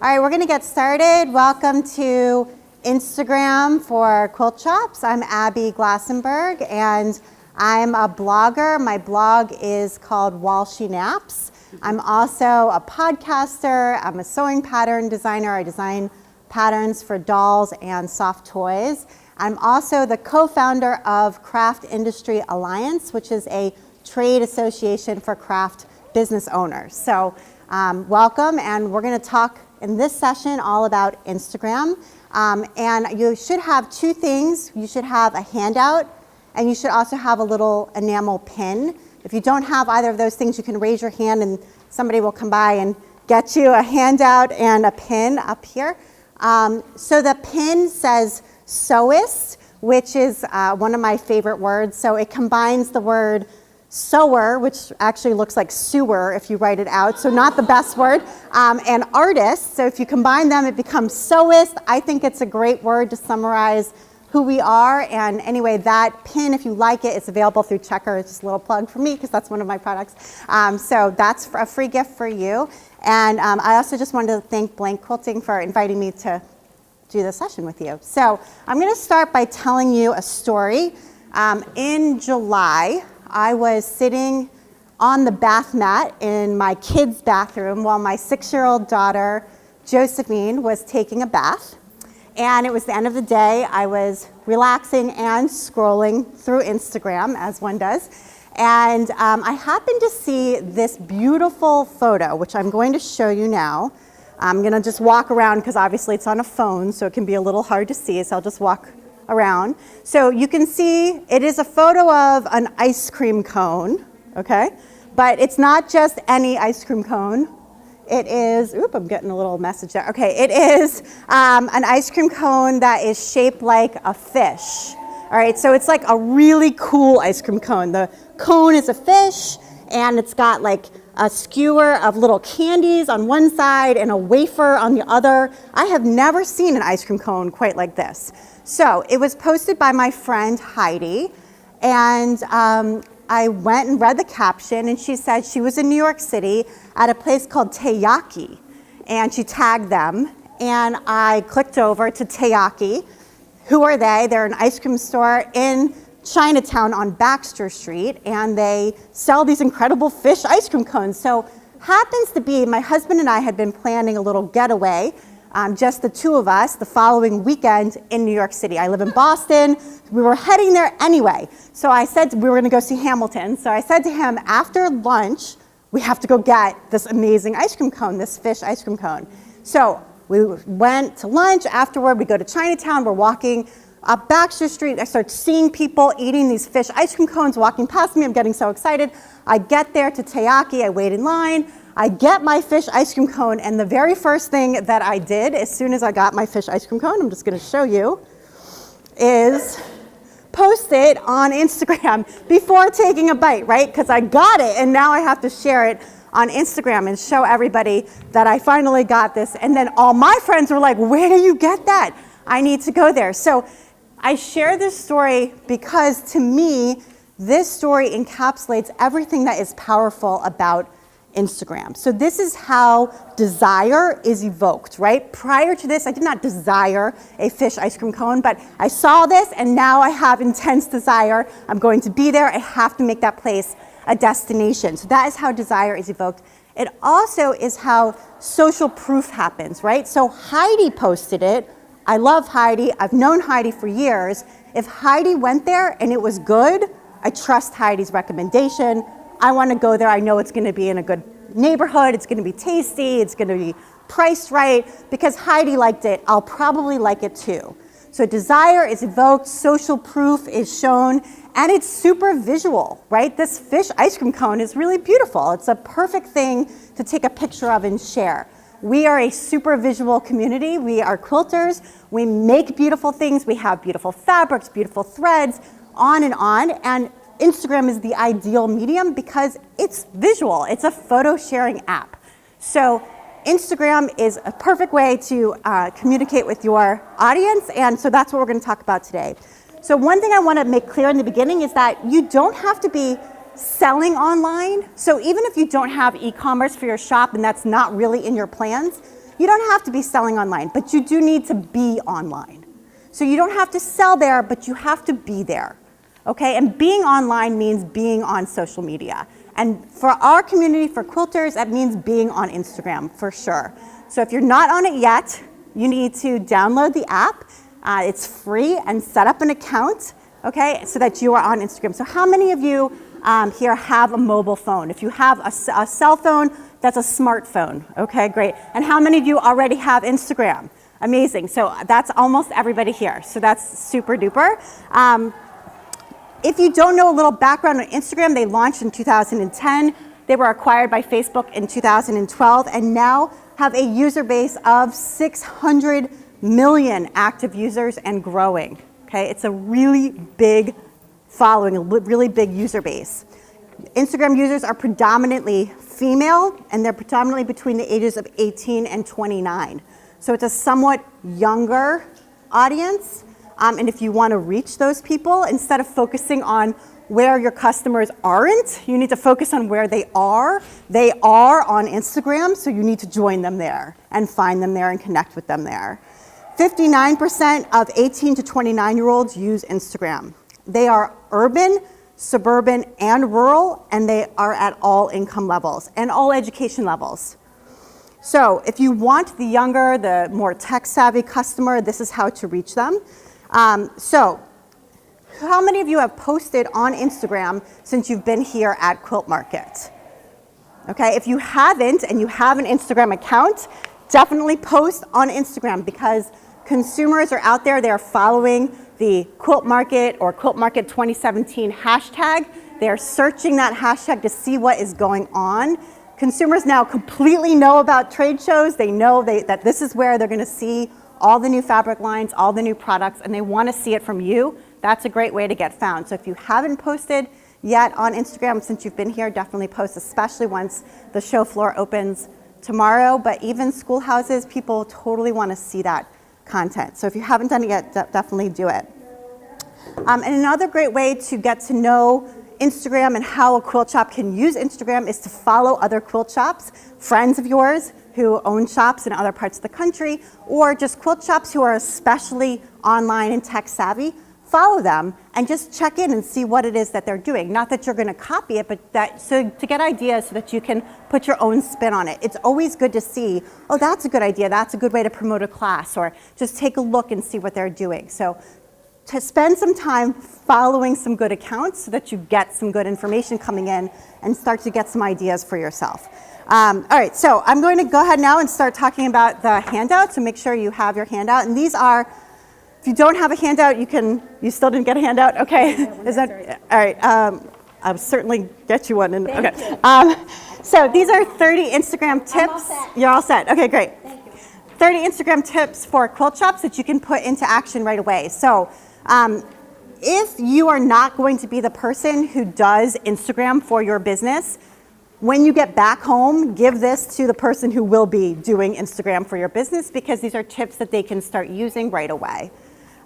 All right, we're going to get started. Welcome to Instagram for Quilt Shops. I'm Abby Glassenberg, and I'm a blogger. My blog is called While She Naps. I'm also a podcaster. I'm a sewing pattern designer. I design patterns for dolls and soft toys. I'm also the co-founder of Craft Industry Alliance, which is a trade association for craft business owners. So welcome, and we're going to talk in this session all about Instagram. And you should have two things. You should have a handout, and you should also have a little enamel pin. If you don't have either of those things, you can raise your hand and somebody will come by and get you a handout and a pin up here. So the pin says sewist, which is one of my favorite words. So it combines the word sewer, which actually looks like sewer if you write it out, so not the best word, and artist. So if you combine them, it becomes sewist. I think it's a great word to summarize who we are. And anyway, that pin, if you like it, it's available through Checker. It's just a little plug for me because that's one of my products. So that's a free gift for you. And I also just wanted to thank Blank Quilting for inviting me to do this session with you. So I'm going to start by telling you a story. In July, I was sitting on the bath mat in my kids' bathroom while my 6-year-old daughter, Josephine, was taking a bath. And it was the end of the day. I was relaxing and scrolling through Instagram, as one does. And I happened to see this beautiful photo, which I'm going to show you now. I'm going to just walk around because obviously it's on a phone, so it can be a little hard to see, so I'll just walk around. So you can see it is a photo of an ice cream cone, okay? But it's not just any ice cream cone. It is, I'm getting a little message there. Okay, it is an ice cream cone that is shaped like a fish. All right, so it's like a really cool ice cream cone. The cone is a fish, and it's got like a skewer of little candies on one side and a wafer on the other. I have never seen an ice cream cone quite like this. So it was posted by my friend Heidi, and I went and read the caption, and she said she was in New York City at a place called Teaki, and she tagged them, and I clicked over to Teaki. Who are they? They're an ice cream store in Chinatown on Baxter Street, and they sell these incredible fish ice cream cones. So happens to be my husband and I had been planning a little getaway, just the two of us, the following weekend in New York City. I live in Boston. We were heading there anyway. So I said we were going to go see Hamilton. So I said to him, after lunch, we have to go get this amazing ice cream cone, this fish ice cream cone. So we went to lunch. Afterward, we go to Chinatown. We're walking up Baxter Street. I start seeing people eating these fish ice cream cones, walking past me. I'm getting so excited. I get there to Teaki. I wait in line. I get my fish ice cream cone, and the very first thing that I did as soon as I got my fish ice cream cone, I'm just going to show you, is post it on Instagram before taking a bite, right? Because I got it, and now I have to share it on Instagram and show everybody that I finally got this. And then all my friends were like, where do you get that? I need to go there. So I share this story because to me, this story encapsulates everything that is powerful about Instagram. So this is how desire is evoked, right? Prior to this, I did not desire a fish ice cream cone, but I saw this and now I have intense desire. I'm going to be there. I have to make that place a destination. So that is how desire is evoked. It also is how social proof happens, right? So Heidi posted it. I love Heidi. I've known Heidi for years. If Heidi went there and it was good, I trust Heidi's recommendation. I want to go there. I know it's going to be in a good neighborhood. It's going to be tasty. It's going to be priced right. Because Heidi liked it, I'll probably like it too. So desire is evoked, social proof is shown, and it's super visual, right? This fish ice cream cone is really beautiful. It's a perfect thing to take a picture of and share. We are a super visual community. We are quilters. We make beautiful things. We have beautiful fabrics, beautiful threads, on. And Instagram is the ideal medium because it's visual. It's a photo sharing app. So Instagram is a perfect way to communicate with your audience, and so that's what we're going to talk about today. So one thing I want to make clear in the beginning is that you don't have to be selling online. So even if you don't have e-commerce for your shop and that's not really in your plans, You don't have to be selling online, but you do need to be online. So you don't have to sell there, but you have to be there, okay? And being online means being on social media. And for our community, for quilters, that means being on Instagram, for sure. So if you're not on it yet, you need to download the app. It's free, and set up an account, okay, so that you are on Instagram. So how many of you here have a mobile phone? If you have a cell phone, that's a smartphone, okay, great. And how many of you already have Instagram? Amazing, so that's almost everybody here, so that's super duper. If you don't know a little background on Instagram, they launched in 2010. They were acquired by Facebook in 2012, and now have a user base of 600 million active users and growing, okay? It's a really big following, a really big user base. Instagram users are predominantly female, and they're predominantly between the ages of 18 and 29. So it's a somewhat younger audience, and if you want to reach those people, instead of focusing on where your customers aren't, you need to focus on where they are. They are on Instagram, so you need to join them there and find them there and connect with them there. 59% of 18 to 29-year-olds use Instagram. They are urban, suburban, and rural, and they are at all income levels and all education levels. So if you want the younger, the more tech-savvy customer, this is how to reach them. So how many of you have posted on Instagram since you've been here at Quilt Market? Okay, if you haven't and you have an Instagram account, definitely post on Instagram, because consumers are out there, they're following the Quilt Market or Quilt Market 2017 hashtag. They're searching that hashtag to see what is going on. Consumers now completely know about trade shows. They know that this is where they're gonna see all the new fabric lines, all the new products, and they wanna see it from you. That's a great way to get found. So if you haven't posted yet on Instagram since you've been here, definitely post, especially once the show floor opens tomorrow. But even schoolhouses, people totally wanna see that content. So if you haven't done it yet, definitely do it. And another great way to get to know Instagram and how a quilt shop can use Instagram is to follow other quilt shops, friends of yours who own shops in other parts of the country, or just quilt shops who are especially online and tech savvy. Follow them and just check in and see what it is that they're doing. Not that you're gonna copy it, but so to get ideas so that you can put your own spin on it. It's always good to see, oh, that's a good idea, that's a good way to promote a class, or just take a look and see what they're doing. So to spend some time following some good accounts so that you get some good information coming in and start to get some ideas for yourself. All right, so I'm going to go ahead now and start talking about the handout, so make sure you have your handout. And these are, if you don't have a handout, you still didn't get a handout? Okay, is that, all right, I'll certainly get you one. Okay, so these are 30 Instagram tips. I'm all set. You're all set, okay, great. Thank you. 30 Instagram tips for quilt shops that you can put into action right away. So if you are not going to be the person who does Instagram for your business, when you get back home, give this to the person who will be doing Instagram for your business, because these are tips that they can start using right away.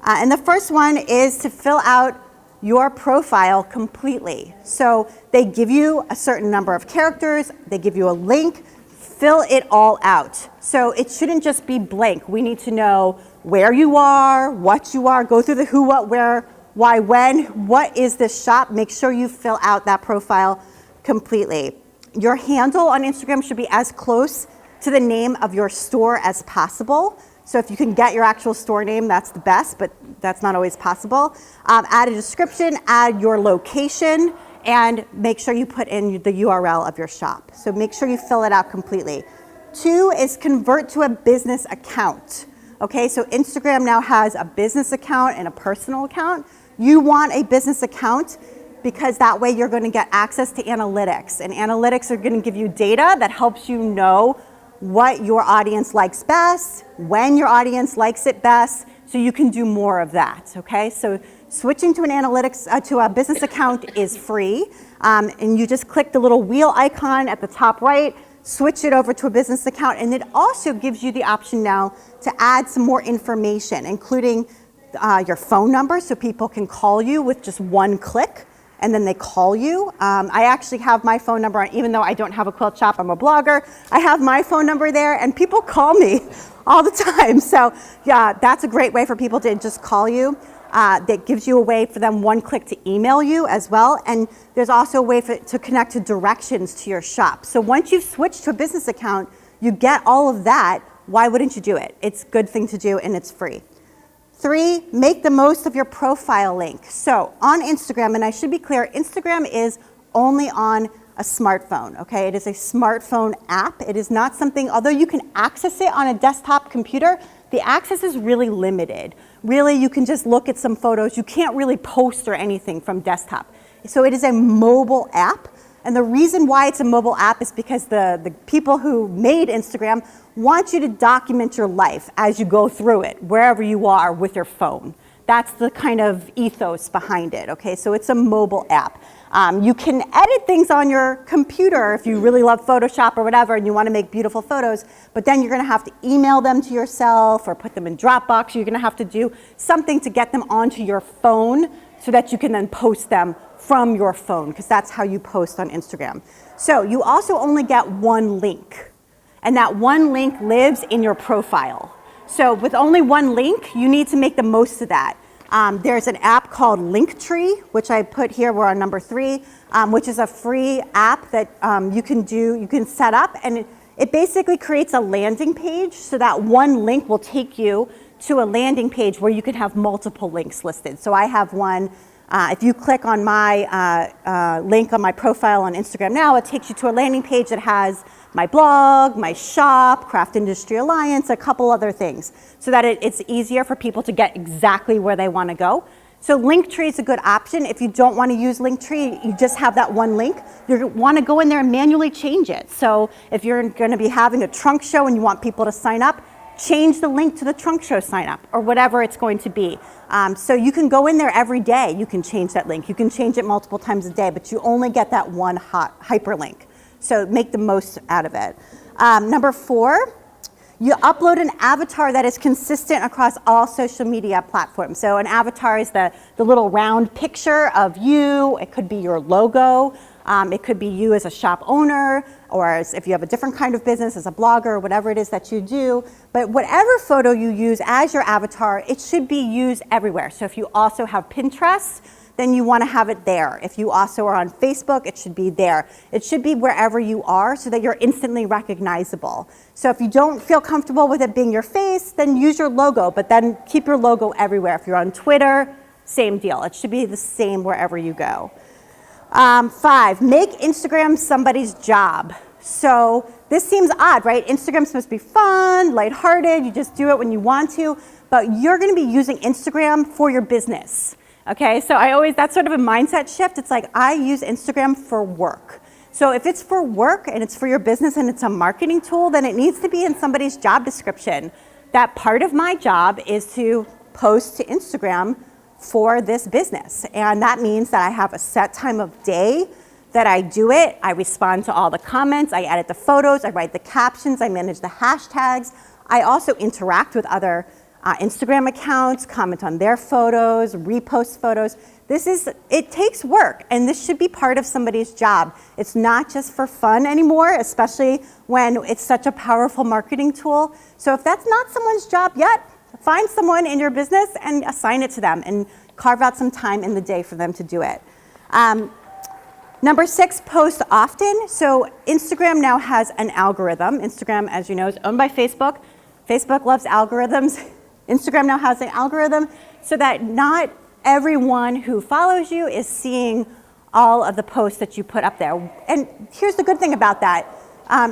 And the first one is to fill out your profile completely. So they give you a certain number of characters, they give you a link, fill it all out. So it shouldn't just be blank. We need to know where you are, what you are, go through the who, what, where, why, when, what is this shop. Make sure you fill out that profile completely. Your handle on Instagram should be as close to the name of your store as possible. So if you can get your actual store name, that's the best, but that's not always possible. Add a description, add your location, and make sure you put in the URL of your shop. So make sure you fill it out completely. 2 is convert to a business account. Okay, so Instagram now has a business account and a personal account. You want a business account because that way you're going to get access to analytics, and analytics are going to give you data that helps you know what your audience likes best, when your audience likes it best, so you can do more of that, okay? So switching to an analytics, to a business account is free, and you just click the little wheel icon at the top right, switch it over to a business account, and it also gives you the option now to add some more information, including your phone number, so people can call you with just one click, and then they call you. I actually have my phone number, even though I don't have a quilt shop, I'm a blogger. I have my phone number there, and people call me all the time. So yeah, that's a great way for people to just call you. That gives you a way for them one click to email you as well. And there's also a way to connect to directions to your shop. So once you've switched to a business account, you get all of that. Why wouldn't you do it? It's a good thing to do, and it's free. 3, make the most of your profile link. So on Instagram, and I should be clear, Instagram is only on a smartphone, okay? It is a smartphone app. It is not something, although you can access it on a desktop computer, the access is really limited. Really, you can just look at some photos. You can't really post or anything from desktop. So it is a mobile app. And the reason why it's a mobile app is because the people who made Instagram want you to document your life as you go through it, wherever you are with your phone. That's the kind of ethos behind it, okay? So it's a mobile app. You can edit things on your computer if you really love Photoshop or whatever and you want to make beautiful photos, but then you're going to have to email them to yourself or put them in Dropbox. You're going to have to do something to get them onto your phone so that you can then post them from your phone, because that's how you post on Instagram. So you also only get one link, and that one link lives in your profile. So with only one link, you need to make the most of that. There's an app called Linktree, which I put here, we're on number 3, which is a free app that you can set up, and it basically creates a landing page, so that one link will take you to a landing page where you can have multiple links listed. So I have one. If you click on my link on my profile on Instagram now, it takes you to a landing page that has my blog, my shop, Craft Industry Alliance, a couple other things, so that it's easier for people to get exactly where they want to go. So Linktree is a good option. If you don't want to use Linktree, you just have that one link. You want to go in there and manually change it. So if you're going to be having a trunk show and you want people to sign up, change the link to the trunk show sign up or whatever it's going to be. So you can go in there every day. You can change that link. You can change it multiple times a day, but you only get that one hot hyperlink. So make the most out of it. Number 4, you upload an avatar that is consistent across all social media platforms. So an avatar is the little round picture of you. It could be your logo. It could be you as a shop owner, or if you have a different kind of business as a blogger, or whatever it is that you do. But whatever photo you use as your avatar, it should be used everywhere. So if you also have Pinterest, then you want to have it there. If you also are on Facebook, it should be there. It should be wherever you are so that you're instantly recognizable. So if you don't feel comfortable with it being your face, then use your logo, but then keep your logo everywhere. If you're on Twitter, same deal. It should be the same wherever you go. 5, make Instagram somebody's job. So this seems odd, right? Instagram's supposed to be fun, lighthearted, you just do it when you want to, but you're gonna be using Instagram for your business. Okay, so that's sort of a mindset shift. It's like, I use Instagram for work. So if it's for work and it's for your business and it's a marketing tool, then it needs to be in somebody's job description. That part of my job is to post to Instagram for this business. And that means that I have a set time of day that I do it. I respond to all the comments, I edit the photos, I write the captions, I manage the hashtags. I also interact with other Instagram accounts, comment on their photos, repost photos. It takes work, and this should be part of somebody's job. It's not just for fun anymore, especially when it's such a powerful marketing tool. So if that's not someone's job yet, find someone in your business and assign it to them and carve out some time in the day for them to do it. Number 6, post often. So Instagram now has an algorithm. Instagram, as you know, is owned by Facebook. Facebook loves algorithms. Instagram now has an algorithm so that not everyone who follows you is seeing all of the posts that you put up there. And here's the good thing about that.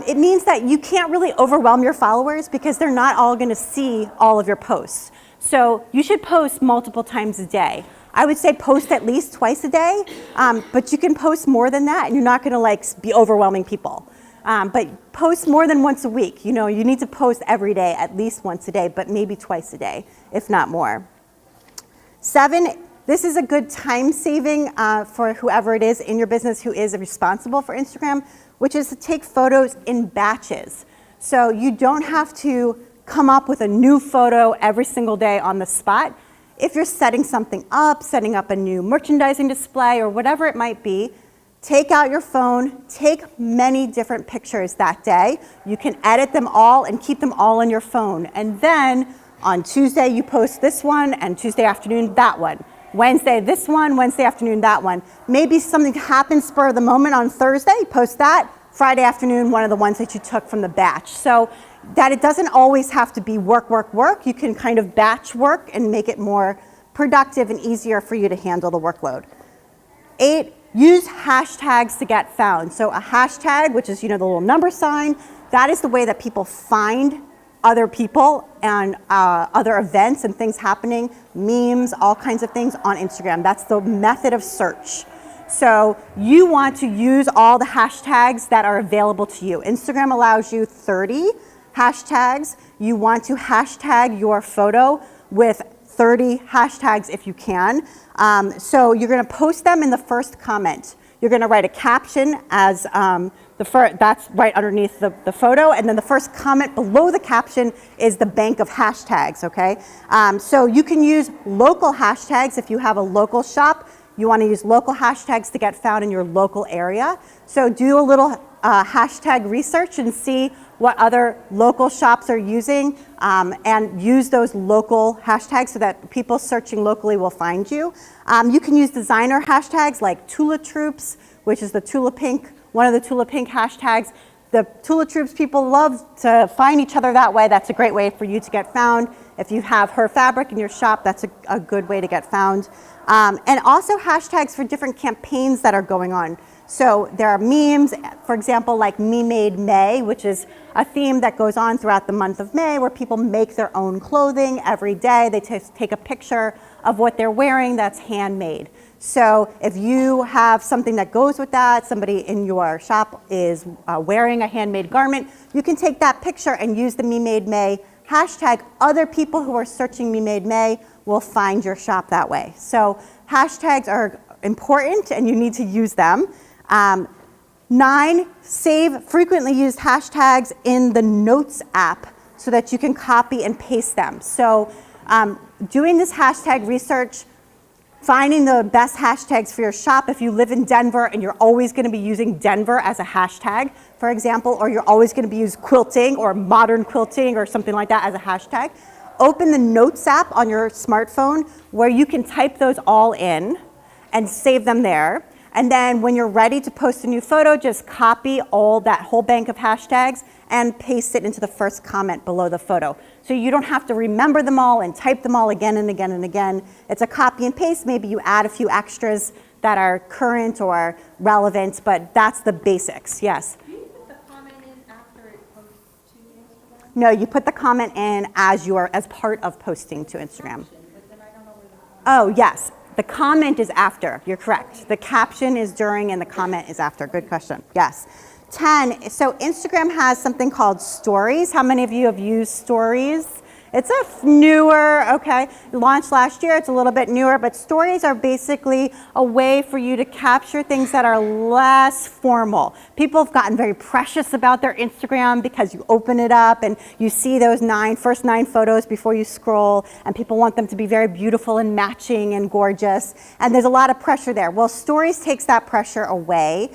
It means that you can't really overwhelm your followers because they're not all going to see all of your posts. So you should post multiple times a day. I would say post at least twice a day, but you can post more than that and you're not going to be overwhelming people. But post more than once a week. You know, you need to post every day, at least once a day, but maybe twice a day, if not more. 7, this is a good time saving for whoever it is in your business who is responsible for Instagram, which is to take photos in batches. So you don't have to come up with a new photo every single day on the spot. if you're setting something up, setting up a new merchandising display or whatever it might be, take out your phone, take many different pictures that day. You can edit them all and keep them all on your phone. And then on Tuesday, you post this one, and Tuesday afternoon, that one. Wednesday, this one, Wednesday afternoon, that one. Maybe something happens spur of the moment on Thursday, post that. Friday afternoon, one of the ones that you took from the batch. So that it doesn't always have to be work, work, work. You can kind of batch work and make it more productive and easier for you to handle the workload. 8, use hashtags to get found. So a hashtag, which is, the little number sign, that is the way that people find other people and other events and things happening, memes, all kinds of things on Instagram. That's the method of search. So you want to use all the hashtags that are available to you. Instagram allows you 30 hashtags. You want to hashtag your photo with 30 hashtags if you can. So you're going to post them in the first comment. You're going to write a caption as that's right underneath the photo, and then the first comment below the caption is the bank of hashtags, okay? So you can use local hashtags if you have a local shop. You want to use local hashtags to get found in your local area. So do a little hashtag research and see what other local shops are using, and use those local hashtags so that people searching locally will find you. You can use designer hashtags like Tula Troops, which is the Tula Pink, one of the Tula Pink hashtags. The Tula Troops people love to find each other that way. That's a great way for you to get found. If you have her fabric in your shop, that's a good way to get found. And also hashtags for different campaigns that are going on. So there are memes, for example, like Me Made May, which is a theme that goes on throughout the month of May where people make their own clothing every day. They take a picture of what they're wearing that's handmade. So if you have something that goes with that, somebody in your shop is wearing a handmade garment, you can take that picture and use the Me Made May hashtag. Other people who are searching Me Made May will find your shop that way. So hashtags are important and you need to use them. 9, save frequently used hashtags in the Notes app so that you can copy and paste them. So doing this hashtag research, finding the best hashtags for your shop. If you live in Denver and you're always going to be using Denver as a hashtag, for example, or you're always going to be using quilting or modern quilting or something like that as a hashtag, open the Notes app on your smartphone where you can type those all in and save them there. And then when you're ready to post a new photo, just copy that whole bank of hashtags and paste it into the first comment below the photo. So you don't have to remember them all and type them all again and again and again. It's a copy and paste. Maybe you add a few extras that are current or relevant, but that's the basics. Yes? Do you put the comment in after it posts to Instagram? No, you put the comment in as part of posting to Instagram. But then I don't know where the comment Oh, yes. The comment is after. You're correct. The caption is during and the comment is after. Good question. Yes. 10, so Instagram has something called Stories. How many of you have used Stories? It's a newer, okay, launched last year. It's a little bit newer, but Stories are basically a way for you to capture things that are less formal. People have gotten very precious about their Instagram because you open it up and you see those first 9 photos before you scroll, and people want them to be very beautiful and matching and gorgeous, and there's a lot of pressure there. Well, Stories takes that pressure away.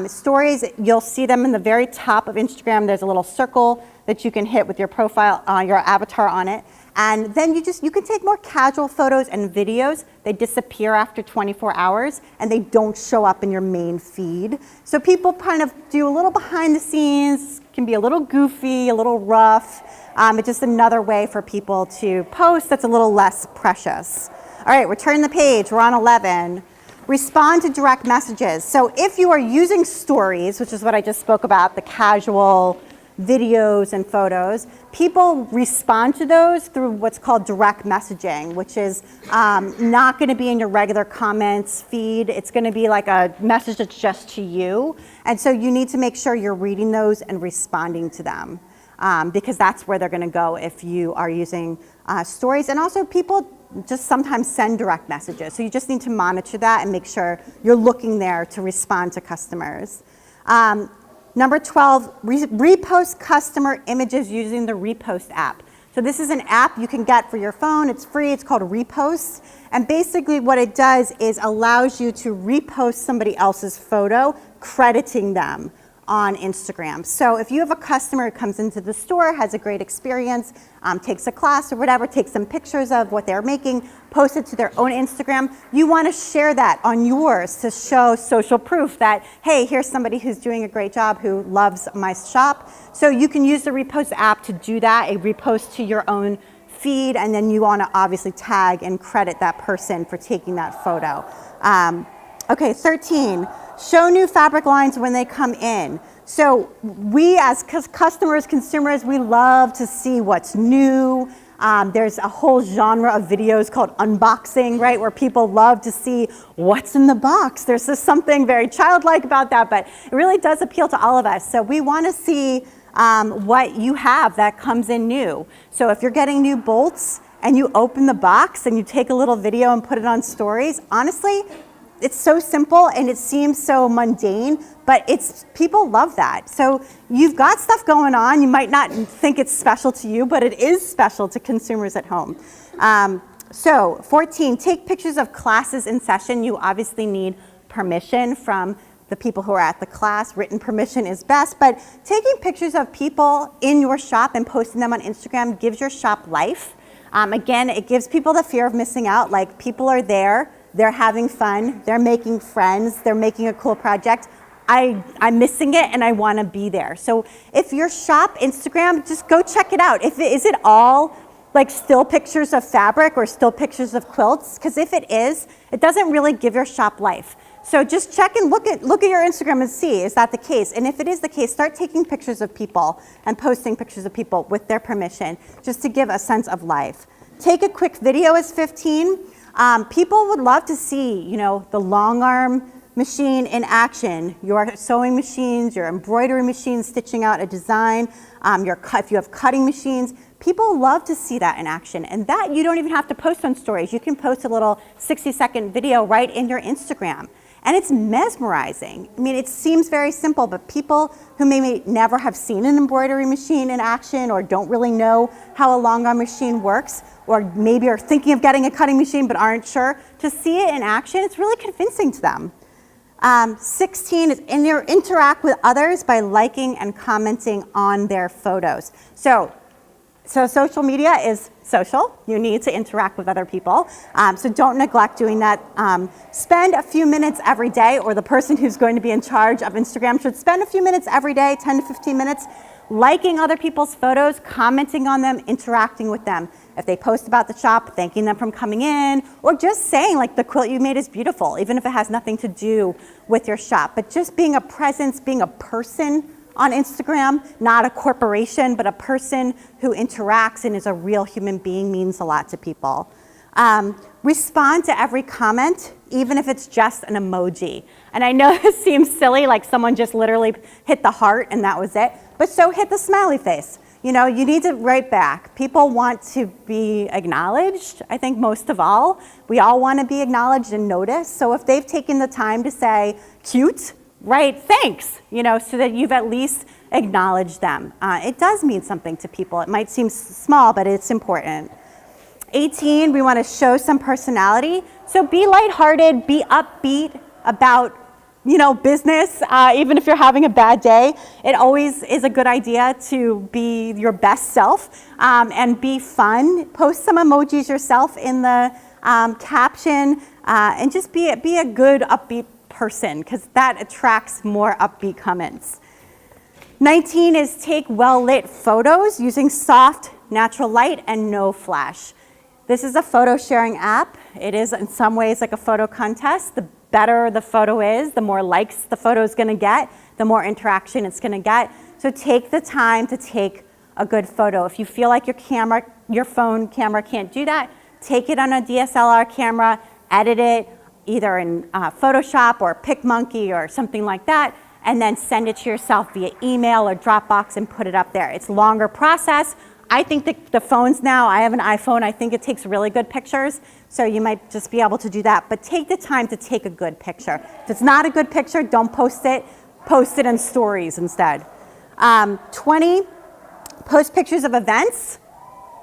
Stories, you'll see them in the very top of Instagram. There's a little circle that you can hit with your profile, your avatar on it. And then you can take more casual photos and videos. They disappear after 24 hours and they don't show up in your main feed. So people kind of do a little behind the scenes, can be a little goofy, a little rough. It's just another way for people to post that's a little less precious. All right, we're turning the page. We're on 11. Respond to direct messages. So if you are using Stories, which is what I just spoke about, the casual videos and photos, people respond to those through what's called direct messaging, which is not going to be in your regular comments feed. It's going to be like a message that's just to you. And so you need to make sure you're reading those and responding to them, because that's where they're going to go if you are using Stories. And also people just sometimes send direct messages. So you just need to monitor that and make sure you're looking there to respond to customers. Number 12, repost customer images using the Repost app. So this is an app you can get for your phone. It's free. It's called Repost. And basically what it does is allows you to repost somebody else's photo, crediting them on Instagram. So if you have a customer who comes into the store, has a great experience, takes a class or whatever, takes some pictures of what they're making, post it to their own Instagram, you want to share that on yours to show social proof that, hey, here's somebody who's doing a great job who loves my shop. So you can use the Repost app to do that, a repost to your own feed, and then you want to obviously tag and credit that person for taking that photo. Okay, 13, show new fabric lines when they come in. So we as customers, consumers, we love to see what's new. There's a whole genre of videos called unboxing, right, where people love to see what's in the box. There's just something very childlike about that, but it really does appeal to all of us. So we want to see what you have that comes in new. So if you're getting new bolts and you open the box and you take a little video and put it on stories, honestly, it's so simple and it seems so mundane, but people love that. So you've got stuff going on. You might not think it's special to you, but it is special to consumers at home. So 14, take pictures of classes in session. You obviously need permission from the people who are at the class. Written permission is best, but taking pictures of people in your shop and posting them on Instagram gives your shop life. Again, it gives people the fear of missing out, like people are there, they're having fun, they're making friends, they're making a cool project. I'm missing it and I want to be there. So if your shop Instagram, just go check it out. Is it all like still pictures of fabric or still pictures of quilts? Because if it is, it doesn't really give your shop life. So just check and look at your Instagram and see, is that the case? And if it is the case, start taking pictures of people and posting pictures of people with their permission, just to give a sense of life. Take a quick video is 15. People would love to see, the long arm machine in action, your sewing machines, your embroidery machines stitching out a design, if you have cutting machines. People love to see that in action, and that you don't even have to post on stories. You can post a little 60-second video right in your Instagram. And it's mesmerizing. I mean, it seems very simple, but people who may never have seen an embroidery machine in action or don't really know how a long arm machine works, or maybe are thinking of getting a cutting machine but aren't sure, to see it in action, it's really convincing to them. 16 is interact with others by liking and commenting on their photos. So social media is social. You need to interact with other people. So don't neglect doing that. Spend a few minutes every day, or the person who's going to be in charge of Instagram should spend a few minutes every day, 10 to 15 minutes, liking other people's photos, commenting on them, interacting with them. If they post about the shop, thanking them for coming in, or just saying like the quilt you made is beautiful, even if it has nothing to do with your shop. But just being a presence, being a person on Instagram, not a corporation, but a person who interacts and is a real human being, means a lot to people. Respond to every comment, even if it's just an emoji. And I know this seems silly, like someone just literally hit the heart and that was it, but so hit the smiley face. You need to write back. People want to be acknowledged, I think most of all. We all want to be acknowledged and noticed. So if they've taken the time to say, cute, right, thanks, so that you've at least acknowledged them. It does mean something to people. It might seem small, but it's important. 18, we want to show some personality. So be lighthearted, be upbeat about, business, even if you're having a bad day. It always is a good idea to be your best self and be fun. Post some emojis yourself in the caption and just be a good, upbeat person, because that attracts more upbeat comments. 19 is take well-lit photos using soft, natural light and no flash. This is a photo sharing app. It is in some ways like a photo contest. The better the photo is, the more likes the photo is going to get, the more interaction it's going to get. So take the time to take a good photo. If you feel like your phone camera can't do that, take it on a DSLR camera, edit it either in Photoshop or PicMonkey or something like that, and then send it to yourself via email or Dropbox and put it up there. It's a longer process. I think the phones now, I have an iPhone, I think it takes really good pictures, so you might just be able to do that, but take the time to take a good picture. If it's not a good picture, don't post it in stories instead. 20, post pictures of events.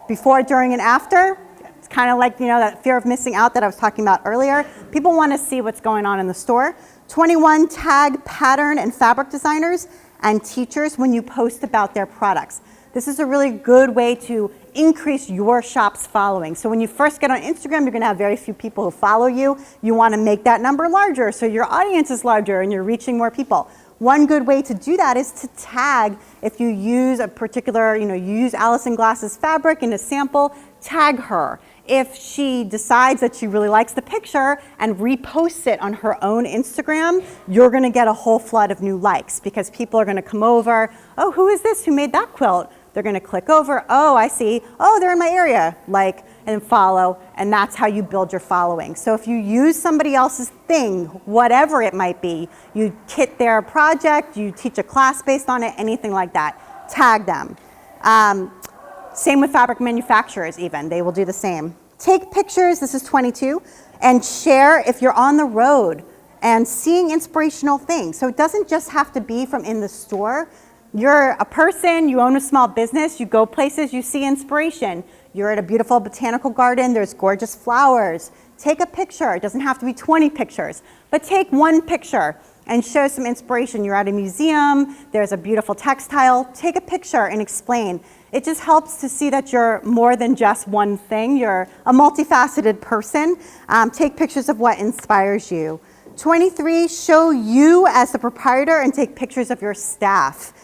before, during, and after. It's kind of like, you know, that fear of missing out that I was talking about earlier. People want to see what's going on in the store. 21, tag pattern and fabric designers and teachers when you post about their products. This is a really good way to increase your shop's following. So when you first get on Instagram, you're going to have very few people who follow you. You want to make that number larger so your audience is larger and you're reaching more people. One good way to do that is to tag. If you use a particular, you use Allison Glass's fabric in a sample, tag her. If she decides that she really likes the picture and reposts it on her own Instagram, you're going to get a whole flood of new likes because people are going to come over. Oh, who is this? Who made that quilt? They're going to click over. Oh, I see. Oh, they're in my area. Like and follow, and that's how you build your following. So if you use somebody else's thing, whatever it might be, you kit their project, you teach a class based on it, anything like that, tag them. Same with fabric manufacturers even, they will do the same. Take pictures, this is 22, and share if you're on the road and seeing inspirational things. So it doesn't just have to be from in the store. You're a person, you own a small business, you go places, you see inspiration. You're at a beautiful botanical garden, there's gorgeous flowers. Take a picture, it doesn't have to be 20 pictures, but take one picture and show some inspiration. You're at a museum, there's a beautiful textile, take a picture and explain. It just helps to see that you're more than just one thing, you're a multifaceted person. Take pictures of what inspires you. 23, show you as the proprietor and take pictures of your staff.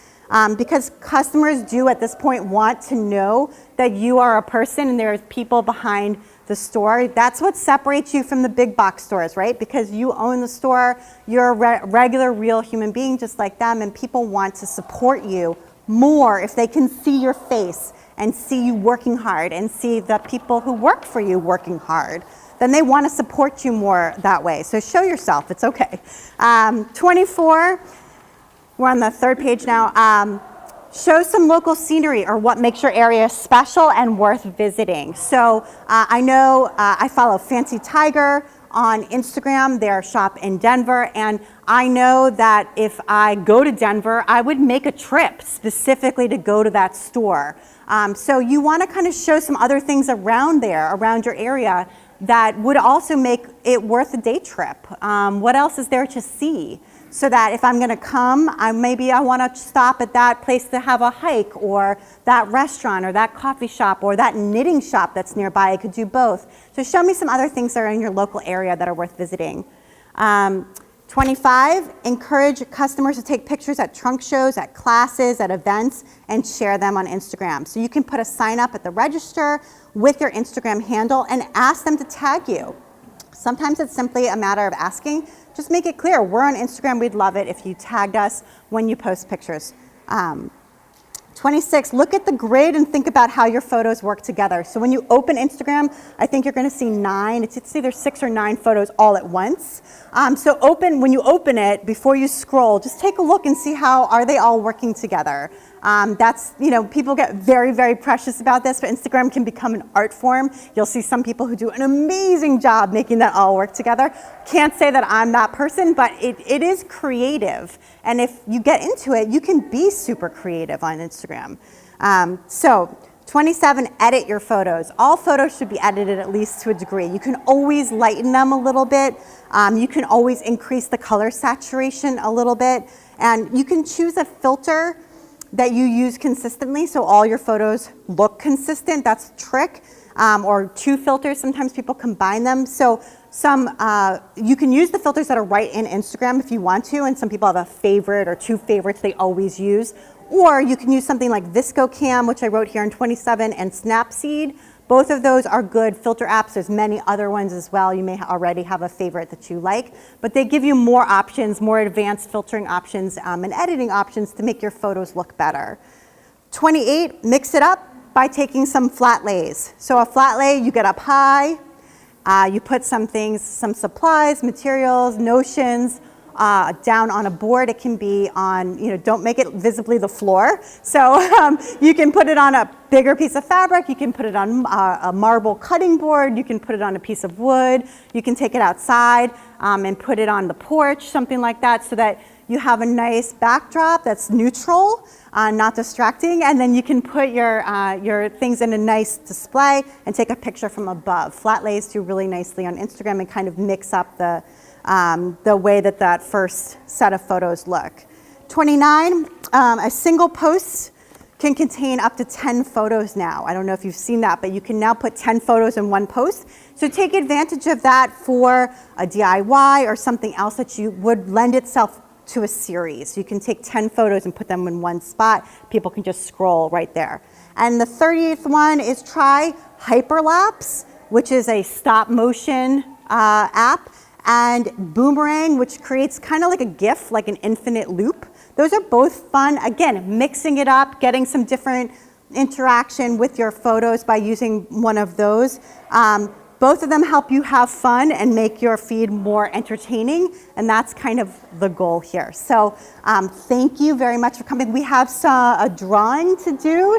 Because customers do at this point want to know that you are a person and there's people behind the store. That's what separates you from the big box stores, right? Because you own the store, you're a regular, real human being just like them, and people want to support you more if they can see your face and see you working hard and see the people who work for you working hard. Then they want to support you more that way. So show yourself, it's okay. 24, we're on the third page now. Show some local scenery or what makes your area special and worth visiting. So I know I follow Fancy Tiger on Instagram, their shop in Denver, and I know that if I go to Denver, I would make a trip specifically to go to that store. So you want to kind of show some other things around there, around your area, that would also make it worth a day trip. What else is there to see? So that if I'm going to come, maybe I want to stop at that place to have a hike, or that restaurant, or that coffee shop, or that knitting shop that's nearby. I could do both. So show me some other things that are in your local area that are worth visiting. 25, encourage customers to take pictures at trunk shows, at classes, at events, and share them on Instagram. So you can put a sign up at the register with your Instagram handle and ask them to tag you. Sometimes it's simply a matter of asking. Just make it clear, we're on Instagram, we'd love it if you tagged us when you post pictures. 26, look at the grid and think about how your photos work together. So when you open Instagram, I think you're gonna see it's either 6 or 9 photos all at once. So when you open it, before you scroll, just take a look and see how are they all working together. People get very, very precious about this, but Instagram can become an art form. You'll see some people who do an amazing job making that all work together. Can't say that I'm that person, but it is creative. And if you get into it, you can be super creative on Instagram. 27, edit your photos. All photos should be edited at least to a degree. You can always lighten them a little bit. You can always increase the color saturation a little bit. And you can choose a filter that you use consistently so all your photos look consistent. That's a trick. Or 2 filters, sometimes people combine them. So you can use the filters that are right in Instagram if you want to, and some people have a favorite or 2 favorites they always use. Or you can use something like ViscoCam, which I wrote here in 27, and Snapseed. Both of those are good filter apps. There's many other ones as well. You may already have a favorite that you like, but they give you more options, more advanced filtering options and editing options to make your photos look better. 28, mix it up by taking some flat lays. So a flat lay, you get up high, you put some things, some supplies, materials, notions, down on a board. It can be on, don't make it visibly the floor. So you can put it on a bigger piece of fabric, you can put it on a marble cutting board, you can put it on a piece of wood, you can take it outside and put it on the porch, something like that, so that you have a nice backdrop that's neutral, not distracting, and then you can put your things in a nice display and take a picture from above. Flat lays do really nicely on Instagram and kind of mix up the way that first set of photos look. 29, a single post can contain up to 10 photos now. I don't know if you've seen that, but you can now put 10 photos in one post. So take advantage of that for a DIY or something else that you would lend itself to a series. You can take 10 photos and put them in one spot. People can just scroll right there. And the 38th one is try Hyperlapse, which is a stop motion app, and Boomerang, which creates kind of like a GIF, like an infinite loop. Those are both fun. Again, mixing it up, getting some different interaction with your photos by using one of those. Both of them help you have fun and make your feed more entertaining, and that's kind of the goal here. So thank you very much for coming. We have a drawing to do.